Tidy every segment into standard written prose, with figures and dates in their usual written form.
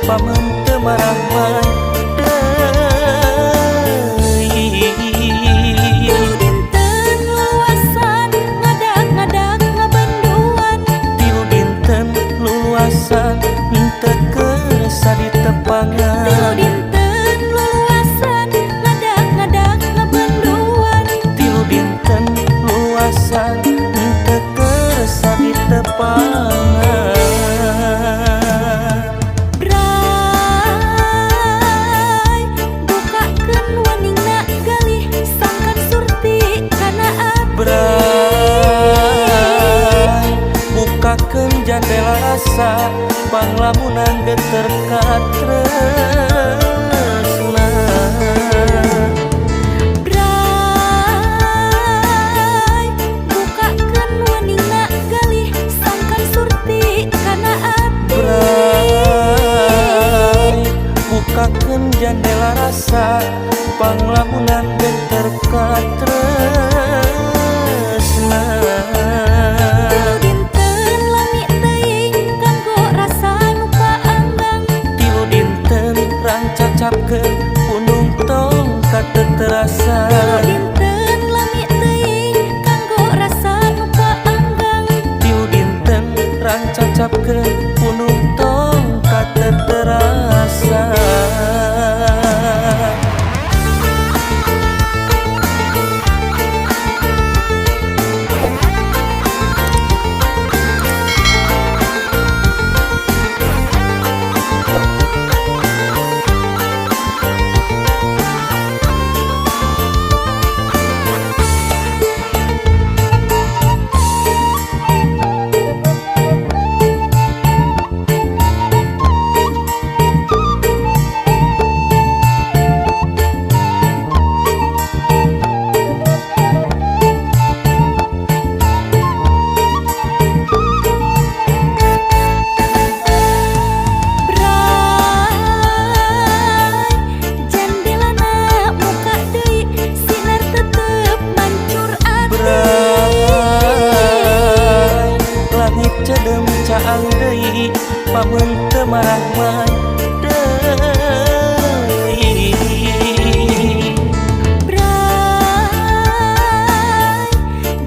pamen teu marah-marah deui. Tilu dinten luasan ngadak-ngadak ngabanduan. Tilu dinten luasan henteu kersa ditepangan. Tilu dinten luasan ngadak-ngadak ngabanduan. Tilu dinten luasan henteu kersa ditepangan. Bray, bukakeun waningna galih sangkan surti kana ati. Bray, bukakeun jendela rasa panglamunan geter katresna. Bray, bukakeun waningna galih sangkan surti kana ati. Bray, bukakeun jendela rasa panglamunan geter katresna. Tilu dinten lami teuing kanggo rasa nu paanggang. Tilu dinten rancacapkeun punung tongkat teu terasa. Tilu dinten lami teuing kanggo rasa nu paanggang. Tilu dinten rancacapkeun punung tongkat teu terasa. Bray, jandelana buka deui sinar tetep mancur ati. Bray, langit cedem caang deui pamen teu marah-marah deui. Bray,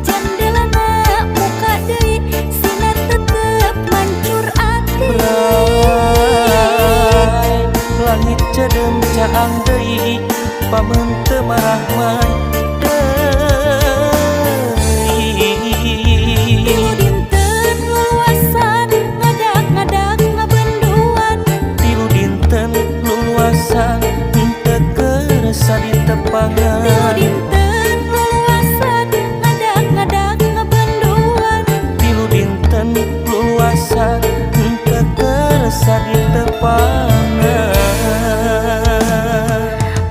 jandelana buka deui sinar tetep mancur ati. Bray, langit cedem caang deui pamen teu marah-marah deui. Tilu dinten luasan ngadak-ngadak ngabanduan. Tilu dinten luasan henteu kersa ditepangan. Tilu dinten luasan ngadak-ngadak ngabanduan. Tilu dinten luasan henteu kersa ditepangan.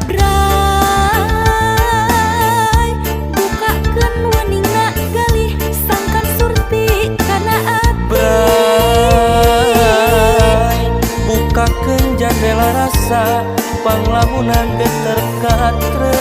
Bray, bukakeun waningna galih sangkan surti kana ati. Bray, bukakeun jendela rasa panglamunan geter katresna.